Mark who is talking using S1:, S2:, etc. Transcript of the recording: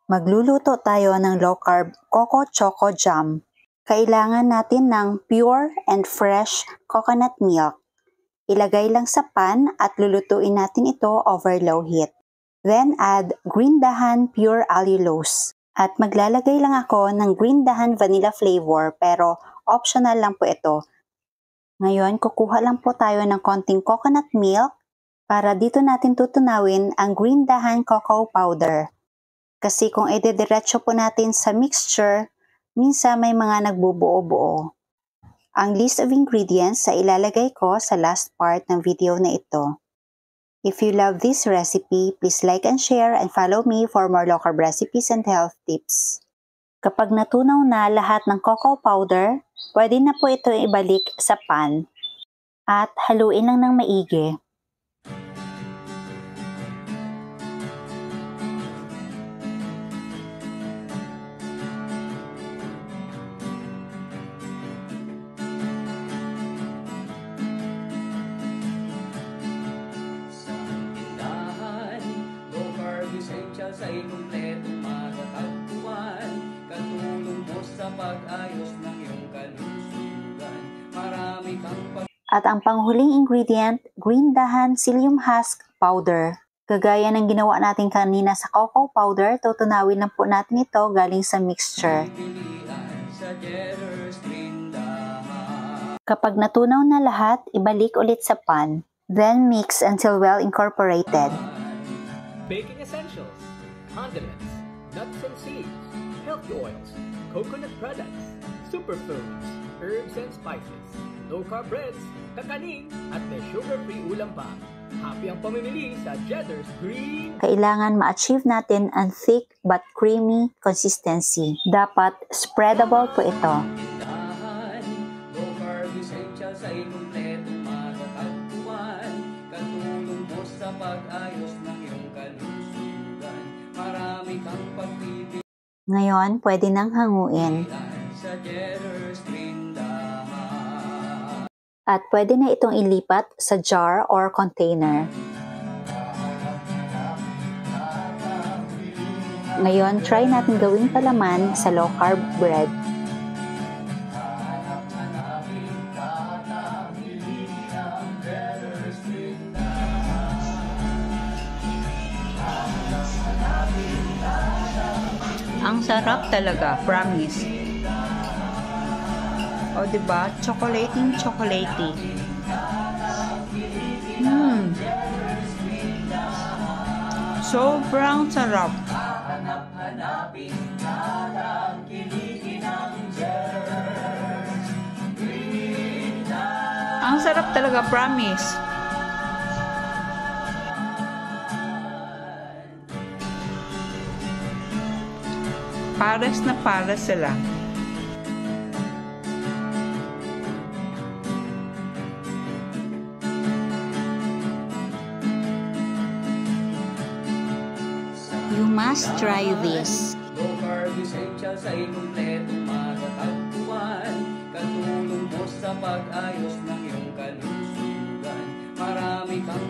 S1: Magluluto tayo ng low-carb Coco Choco Jam. Kailangan natin ng pure and fresh coconut milk. Ilagay lang sa pan at lulutuin natin ito over low heat. Then add green dahan pure allulose. At maglalagay lang ako ng green dahan vanilla flavor pero optional lang po ito. Ngayon, kukuha lang po tayo ng konting coconut milk para dito natin tutunawin ang green dahan cocoa powder. Kasi kung idediretso po natin sa mixture, minsan may mga nagbubuo-buo. Ang list of ingredients sa ilalagay ko sa last part ng video na ito. If you love this recipe, please like and share and follow me for more low-carb recipes and health tips. Kapag natunaw na lahat ng cocoa powder, pwede na po ito ibalik sa pan at haluin lang ng maigi.
S2: Sa ikumpletong matatagpuan, katulong mo sa pag-ayos ng iyong kalusugan. Marami kang
S1: At ang panghuling ingredient, green dahan psyllium husk powder. Kagaya ng ginawa natin kanina sa cocoa powder, tutunawin lang po natin ito galing sa mixture. Kapag natunaw na lahat, ibalik ulit sa pan. Then mix until well incorporated.
S3: Baking essentials, condiments, nuts and seeds, healthy oils, coconut products, superfoods, herbs and spices, low-carb breads, kakanin, at may sugar-free ulam pa. Happy ang pamimili sa Jedder's Green.
S1: Kailangan ma-achieve natin ang thick but creamy consistency. Dapat spreadable po ito.
S2: Low-carb essentials sa ikumpletong matatagpuan, katulong mo sa pag-ayos ng iyong kalusugan. Marami kang pagpipilian.
S1: Ngayon, pwede nang hanguin. At pwede na itong ilipat sa jar or container. Ngayon, try natin gawing palaman sa low-carb bread. Ang sarap talaga, promise. O, diba? Chocolating. Sobrang sarap. Ang sarap talaga, promise. Pares na pares sila. You must try this.
S2: Low-carb essentials sa ikumpletong matatagpuan, katulong mo sa pag-ayos ng iyong kalusugan. Marami kang